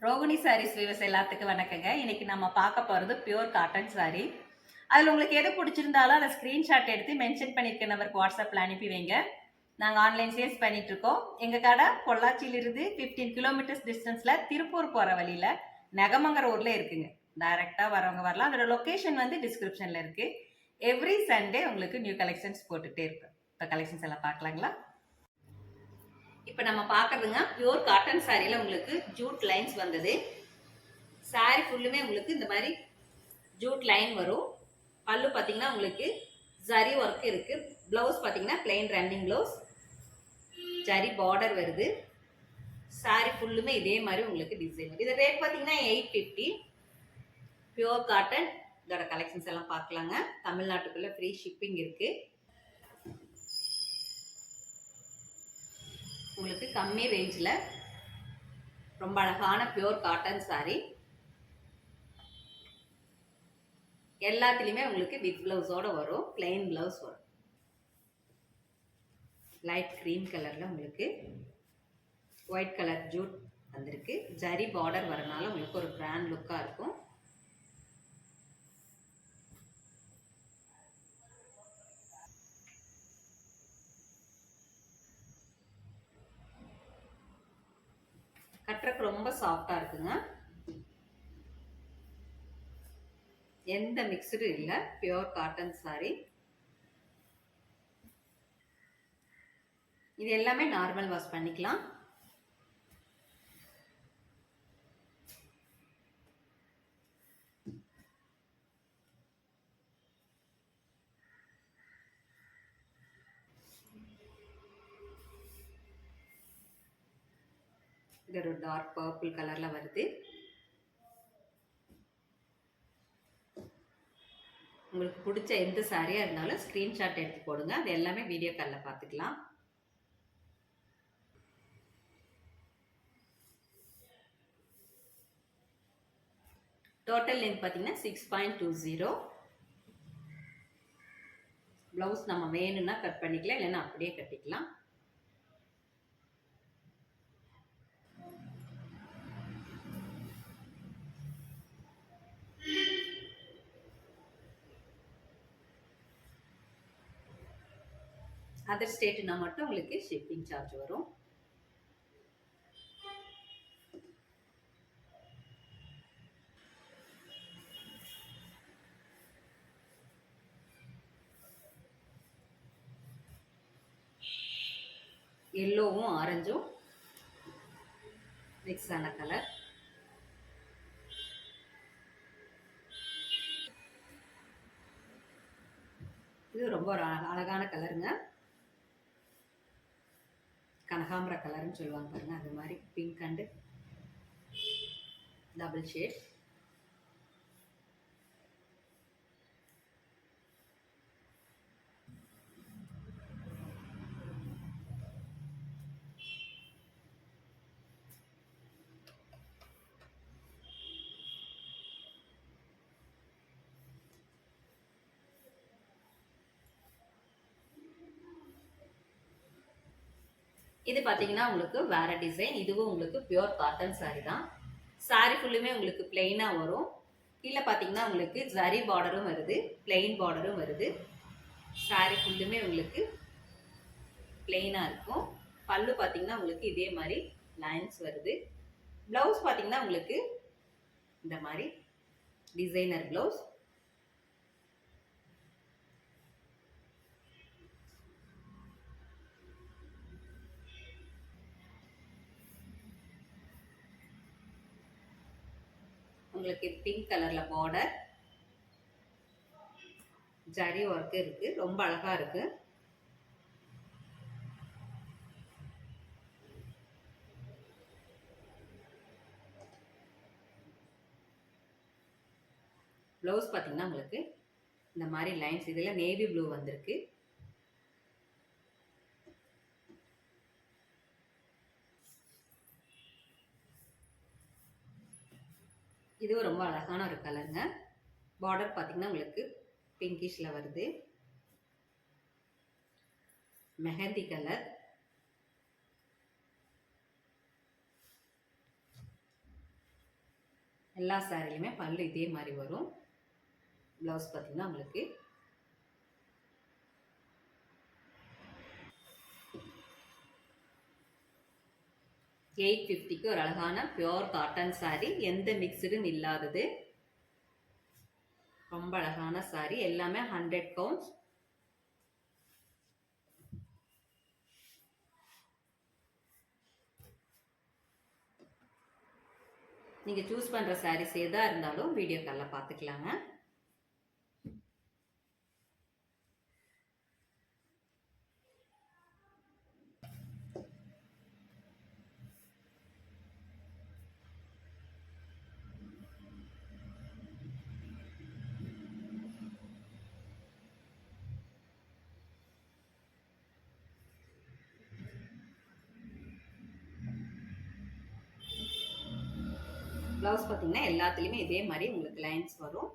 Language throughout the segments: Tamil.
ரோகிணி சாரீஸ் வியூவர்ஸ் எல்லாத்துக்கும் வணக்கங்க. இன்னைக்கு நம்ம பார்க்க போகிறது பியூர் காட்டன் சாரீ. அதில் உங்களுக்கு எது பிடிச்சிருந்தாலும் அதை ஸ்க்ரீன்ஷாட் எடுத்து மென்ஷன் பண்ணியிருக்க நம்பருக்கு வாட்ஸ்அப்பில் அனுப்பி வைங்க. நாங்கள் ஆன்லைன் சேல்ஸ் பண்ணிட்டு இருக்கோம். எங்கள் கடை பொள்ளாச்சியிலிருந்து 15 கிலோமீட்டர்ஸ் டிஸ்டன்ஸில் திருப்பூர் போகிற வழியில் நெகமங்கர ஊரில் இருக்குங்க. டைரெக்டாக வரவங்க வரலாம். அதோட லொக்கேஷன் வந்து டிஸ்கிரிப்ஷனில் இருக்குது. எவ்ரி சண்டே உங்களுக்கு நியூ கலெக்ஷன்ஸ் போட்டுகிட்டே இருப்பேன். இப்போ கலெக்ஷன்ஸ் எல்லாம் பார்க்கலாங்களா? இப்போ நம்ம பார்க்கறதுங்க பியூர் காட்டன் சாரியில் உங்களுக்கு ஜூட் லைன்ஸ் வந்தது. சாரி ஃபுல்லுமே உங்களுக்கு இந்த மாதிரி ஜூட் லைன் வரும். பல்லு பார்த்தீங்கன்னா உங்களுக்கு ஜரி ஒர்க் இருக்கு. பிளவுஸ் பார்த்தீங்கன்னா plain running blouse, zari border வருது. சாரி ஃபுல்லுமே இதே மாதிரி உங்களுக்கு டிசைன் வருது. இது ரேட் பார்த்தீங்கன்னா 850. Pure cotton. இதோட கலெக்ஷன்ஸ் எல்லாம் பார்க்கலாங்க. தமிழ்நாட்டுக்குள்ள ஃப்ரீ ஷிப்பிங் இருக்கு. உங்களுக்கு கம்மி ரேஞ்சில் ரொம்ப அழகான பியூர் காட்டன் சாரி. எல்லாத்துலேயுமே உங்களுக்கு வித் பிளவுஸோட வரும். பிளெயின் பிளவுஸ் வரும். லைட் க்ரீம் கலரில் உங்களுக்கு ஒயிட் கலர் ஜூட் வந்திருக்கு. ஜரி பார்டர் வரனால உங்களுக்கு ஒரு பிராண்ட் லுக்காக இருக்கும். கட்டுறக்கு ரொம்ப சாஃப்டாக இருக்குங்க. எந்த மிக்சடும் இல்லை. Pure cotton sorry. இது எல்லாமே நார்மல் வாஷ் பண்ணிக்கலாம். இது ஒரு டார்க் பர்பிள் கலர்ல வருது. உங்களுக்கு பிடிச்ச எந்த சாரியா இருந்தாலும் ஸ்கிரீன்ஷாட் எடுத்து போடுங்க. அது எல்லாமே வீடியோ காலில் பார்த்துக்கலாம். டோட்டல் லென்த் பார்த்தீங்கன்னா 6.20. பிளவுஸ் நம்ம வேணும்னா கட் பண்ணிக்கலாம், இல்லைன்னா அப்படியே கட்டிக்கலாம். அதர் ஸ்டேட்னா மட்டும் உங்களுக்கு ஷிப்பிங் சார்ஜ் வரும். எல்லோவும் ஆரஞ்சும் மிக்ஸ் ஆன கலர். இது ரொம்ப ஒரு அழகான கலருங்க. கனகாம்பர கலர்னு சொல்லுவாங்க பாருங்க, அது மாதிரி பிங்க் அண்டு டபுள் ஷேட். இது பார்த்தீங்கன்னா உங்களுக்கு வேற டிசைன். இதுவும் உங்களுக்கு பியூர் காட்டன் சாரி தான். சாரி ஃபுல்லுமே உங்களுக்கு பிளெயினாக வரும். கீழே பார்த்தீங்கன்னா உங்களுக்கு ஜரி பார்டரும் வருது, பிளெயின் பார்டரும் வருது. சாரி ஃபுல்லுமே உங்களுக்கு பிளெயினாக இருக்கும். பல்லு பார்த்தீங்கன்னா உங்களுக்கு இதே மாதிரி லைன்ஸ் வருது. ப்ளவுஸ் பார்த்தீங்கன்னா உங்களுக்கு இந்த மாதிரி டிசைனர் ப்ளவுஸ். உங்களுக்கு பிங்க் கலர்ல பார்டர், ஜரி ஒர்க் இருக்கு. ரொம்ப அழகா இருக்கு. ப்ளவுஸ் பார்த்தீங்கன்னா உங்களுக்கு இந்த மாதிரி லைன்ஸ். இதில் நேவி ப்ளூ வந்திருக்கு. இதுவும் ரொம்ப அழகான ஒரு கலருங்க. பார்டர் பார்த்தீங்கன்னா உங்களுக்கு பிங்கிஷ்ல வருது. மெஹந்தி கலர். எல்லா சாரிலையுமே பல்லு இதே மாதிரி வரும். ப்ளவுஸ் பார்த்தீங்கன்னா உங்களுக்கு $850க்கு ஒரு அழகான பியோர் காட்டன் சாரி, எந்த மிக்சடும் இல்லாதது. ரொம்ப அழகான சாரி, எல்லாமே 100 கவுண்ட்ஸ். நீங்க சூஸ் பண்ற சாரீஸ் எதா இருந்தாலும் வீடியோ கால்ல பார்த்துக்கலாங்க. ப்ளவுஸ் பார்த்தீங்கன்னா எல்லாத்துலேயுமே இதே மாதிரி உங்களுக்கு லைன்ஸ் வரும்.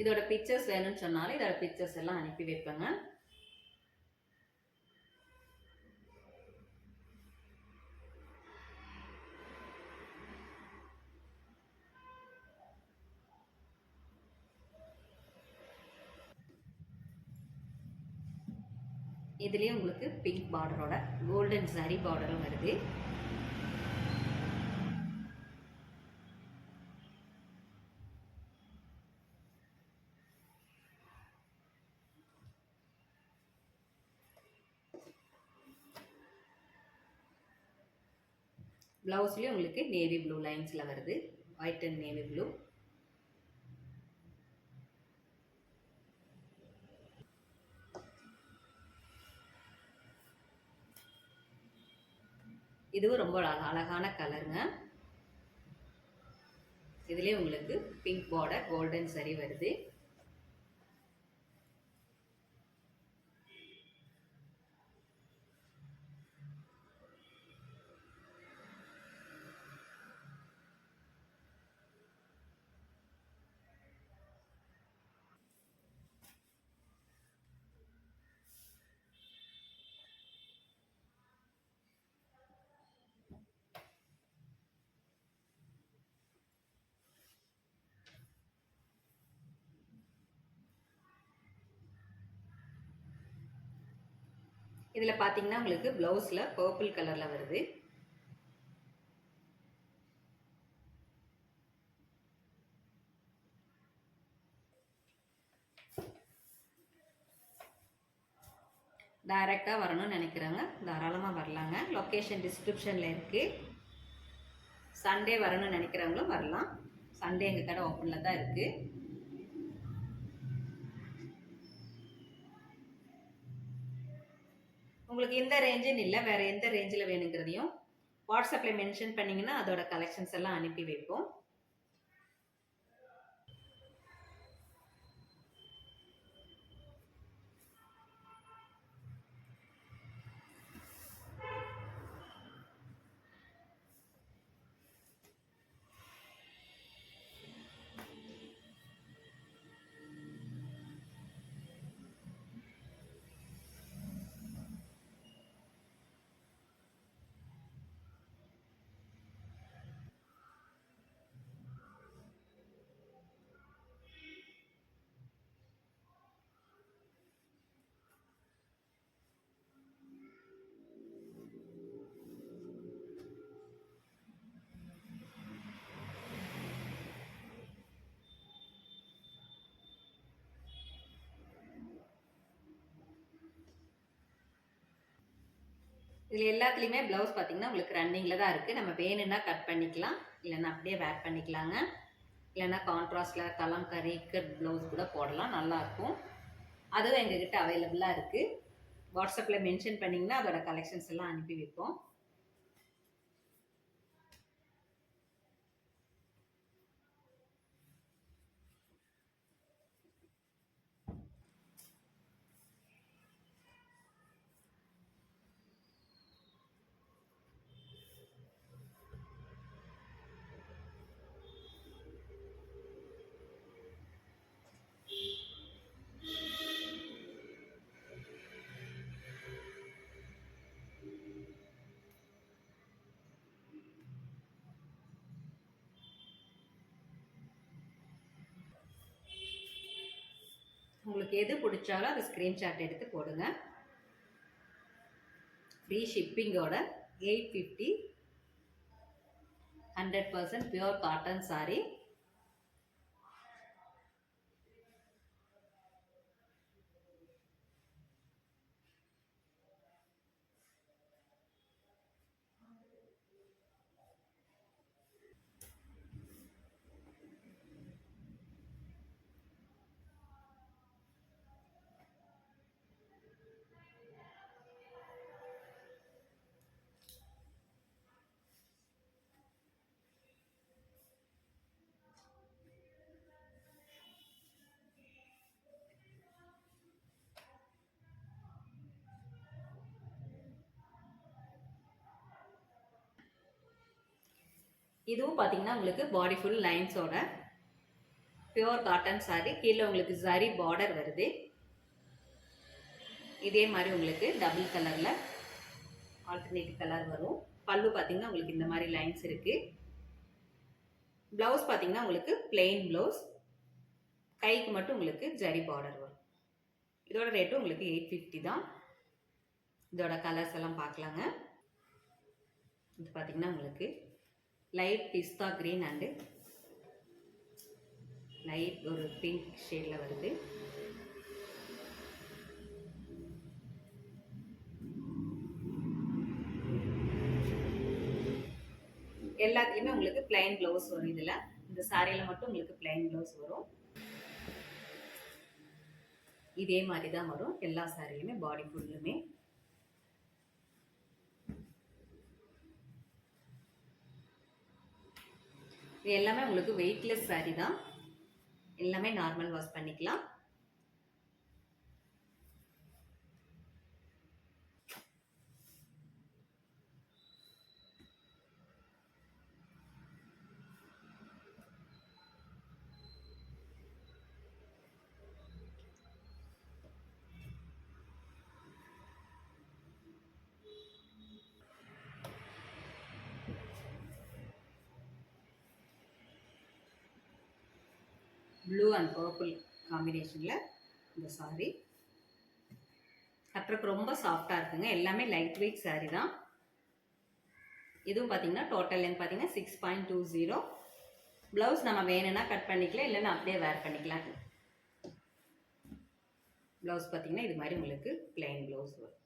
இதோட பிக்சர்ஸ் வேணும்னு சொன்னாலும் இதோட பிக்சர்ஸ் எல்லாம் அனுப்பி வைப்பேங்க. இதுலயே உங்களுக்கு பிங்க் பார்டரோட கோல்டன் சாரி பார்டரும் வருது. பிளவுஸ்லயும் உங்களுக்கு நேவி ப்ளூ லைன்ஸ்ல வருது, ஒயிட் அண்ட் நேவி ப்ளூ. இதுவும் ரொம்ப அழகான கலருங்க. இதுலயே உங்களுக்கு பிங்க் பார்டர் கோல்டன் சரி வருது. இதில் பார்த்தீங்கன்னா உங்களுக்கு ப்ளவுஸில் பர்பிள் கலரில் வருது. டைரெக்டாக வரணும்னு நினைக்கிறாங்க தாராளமாக வரலாங்க. லொக்கேஷன் டிஸ்கிரிப்ஷனில் இருக்குது. சண்டே வரணும்னு நினைக்கிறவங்களும் வரலாம். சண்டே எங்கள் கடை ஓப்பனில் தான் இருக்குது. உங்களுக்கு இந்த ரேஞ்சுன்னு இல்லை, வேறு எந்த ரேஞ்சில் வேணுங்கிறதையும் வாட்ஸ்அப்பில் மென்ஷன் பண்ணிங்கன்னா அதோட கலெக்ஷன்ஸ் எல்லாம் அனுப்பி வைப்போம். இதில் எல்லாத்துலேயுமே ப்ளவுஸ் பார்த்தீங்கன்னா உங்களுக்கு ரன்னிங்கில் தான் இருக்குது. நம்ம வேணும்னா கட் பண்ணிக்கலாம், இல்லைன்னா அப்படியே வேர் பண்ணிக்கலாங்க. இல்லைன்னா கான்ட்ராஸ்டில் கலம்கரி கட் ப்ளவுஸ் கூட போடலாம், நல்லாயிருக்கும். அதுவும் எங்ககிட்ட அவைலபிளாக இருக்குது. வாட்ஸ்அப்பில் மென்ஷன் பண்ணிங்கன்னா அதோட கலெக்ஷன்ஸ் எல்லாம் அனுப்பி வைப்போம். உங்களுக்கு எது பிடிச்சாலும் அதை ஸ்க்ரீன்ஷாட் எடுத்து போடுங்க. ஃப்ரீ ஷிப்பிங்கோட 850 100% பியூர் காட்டன் சாரீ. இதுவும் பார்த்தீங்கன்னா உங்களுக்கு பாடி ஃபுல் லைன்ஸோட பியூர் காட்டன் சாரீ. கீழே உங்களுக்கு ஜரி பார்டர் வருது. இதே மாதிரி உங்களுக்கு டபுள் கலரில் ஆல்டர்னேட்டிவ் கலர் வரும். பல்லு பார்த்தீங்கன்னா உங்களுக்கு இந்த மாதிரி லைன்ஸ் இருக்குது. ப்ளவுஸ் பார்த்தீங்கன்னா உங்களுக்கு பிளெயின் ப்ளவுஸ். கைக்கு மட்டும் உங்களுக்கு ஜரி பார்டர் வரும். இதோட ரேட்டும் உங்களுக்கு 850 தான். இதோட கலர்ஸ் எல்லாம் பார்க்கலாங்க. இது பார்த்தீங்கன்னா உங்களுக்கு light pista green and light ஒரு பிங்க் ஷேடில் வருது. எல்லாத்துலேயுமே உங்களுக்கு பிளைன் ப்ளவுஸ் வரும். இதில் இந்த சாரியில் மட்டும் உங்களுக்கு பிளைன் ப்ளவுஸ் வரும். இதே மாதிரி தான் வரும் எல்லா சாரிலையுமே, பாடி ஃபுல்லுமே. இது எல்லாமே உங்களுக்கு வெயிட்லெஸ் சாரீ தான். எல்லாமே நார்மல் வாஷ் பண்ணிக்கலாம். ப்ளூ அண்ட் பர்பிள் காம்பினேஷனில் இந்த சாரீ கட்டுறதுக்கு ரொம்ப சாஃப்டாக இருக்குங்க. எல்லாமே லைட் வெயிட் சாரீ தான். இதுவும் பார்த்தீங்கன்னா டோட்டல் லென்த் பார்த்தீங்கன்னா 6.20. ப்ளவுஸ் நம்ம வேணும்னா கட் பண்ணிக்கலாம், இல்லைன்னா அப்படியே வேர் பண்ணிக்கலாம். ப்ளவுஸ் பார்த்தீங்கன்னா இது மாதிரி உங்களுக்கு பிளைன் ப்ளவுஸ் வரும்.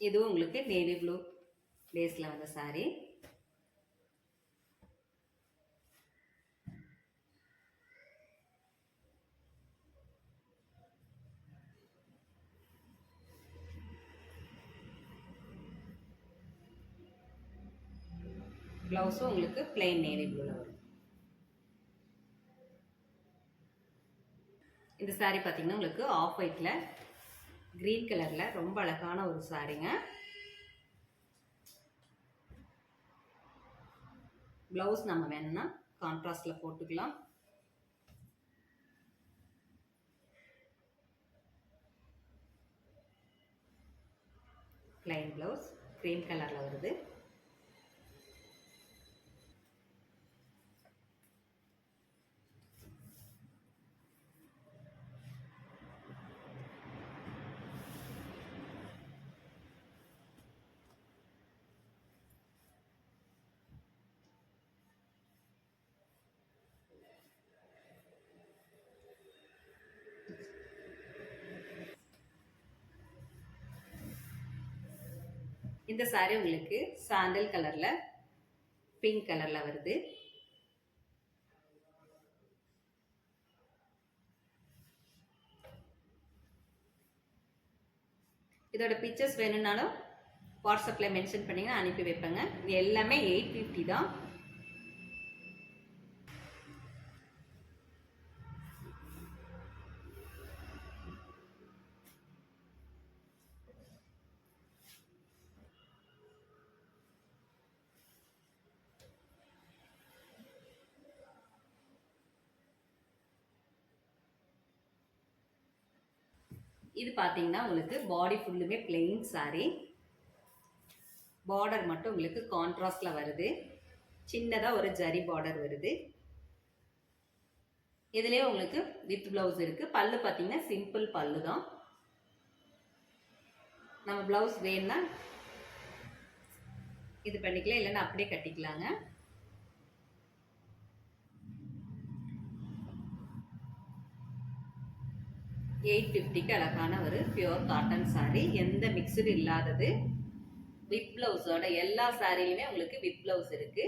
இதுவும் உங்களுக்கு நேவி ப்ளூ பேஸில் வந்த சாரீ. ப்ளவுஸும் உங்களுக்கு பிளெயின் நேவி ப்ளூவில் வரும். இந்த சாரீ பார்த்தீங்கன்னா உங்களுக்கு ஆஃப் ஒயிட்டில் கிரீன் கலரில் ரொம்ப அழகான ஒரு சாரீங்க. ப்ளவுஸ் நம்ம வேணும்னா கான்ட்ராஸ்டில் போட்டுக்கலாம். பிளைன் ப்ளவுஸ் க்ரீம் கலரில் வருது. இந்த சாரீ உங்களுக்கு சாண்டல் கலர்ல பிங்க் கலர்ல வருது. இதோட பிக்சர்ஸ் வேணும்னாலும் வாட்ஸ்அப்ல மென்ஷன் பண்ணீங்கன்னா அனுப்பி வைப்பேங்க. இது எல்லாமே 850 தான். இது பார்த்தீங்கன்னா உங்களுக்கு பாடி ஃபுல்லுமே பிளெயின் saree. பார்டர் மட்டும் உங்களுக்கு கான்ட்ராஸ்ட்ல வருது. சின்னதாக ஒரு ஜரி பார்டர் வருது. இதுலேயே உங்களுக்கு வித் பிளவுஸ் இருக்கு. பல்லு பார்த்தீங்கன்னா சிம்பிள் பல்லு தான். நம்ம பிளவுஸ் வேணும்னா இது பண்ணிக்கலாம், இல்லைன்னா அப்படியே கட்டிக்கலாங்க. $850 அழகான ஒரு பியூர் காட்டன் saree. எந்த மிக்சடு இல்லாதது. வித் பிளவுஸோட எல்லா சாரியுமே உங்களுக்கு வித் பிளவுஸ் இருக்கு.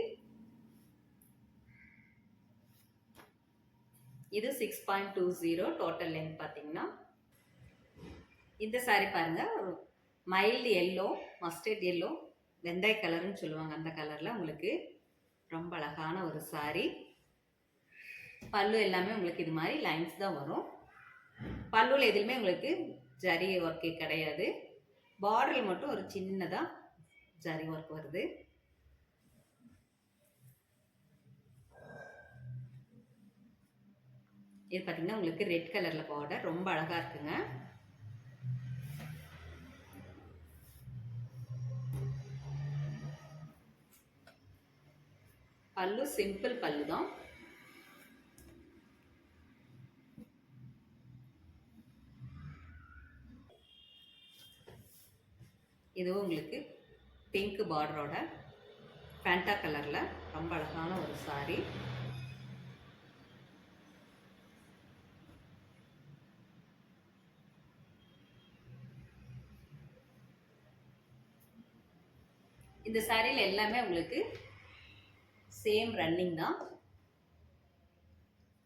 இது 6.20 டோட்டல் லென்த் பார்த்தீங்கன்னா. இந்த saree பாருங்க, மைல்டு எல்லோ, மஸ்டர்ட் எல்லோ, வெந்தய கலர்னு சொல்லுவாங்க, அந்த கலர்ல உங்களுக்கு ரொம்ப அழகான ஒரு saree. பல்லு எல்லாமே உங்களுக்கு இது மாதிரி லைன்ஸ் தான் வரும். பல்லுல எதுவுமே உங்களுக்கு ஜரி ஒர்க்கே கிடையாது. பார்டரில் மட்டும் ஒரு சின்னதா ஜரி ஒர்க் வருது. இது பார்த்தீங்கன்னா உங்களுக்கு ரெட் கலர்ல பார்டர் ரொம்ப அழகா இருக்குங்க. பல்லு சிம்பிள் பல்லு தான். இதுவும் உங்களுக்கு பிங்க் பார்டரோட ஃபேண்டா கலர்ல ரொம்ப அழகான ஒரு saree. இந்த சாரியில் எல்லாமே உங்களுக்கு சேம் ரன்னிங் தான்.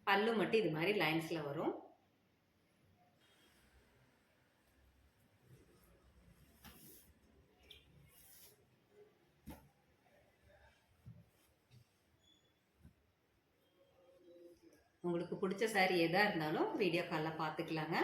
பல்லு மட்டும் இது மாதிரி லைன்ஸ்ல வரும். உங்களுக்கு பிடிச்ச saree எதா இருந்தாலும் வீடியோ காலில் பார்த்துக்கலாங்க.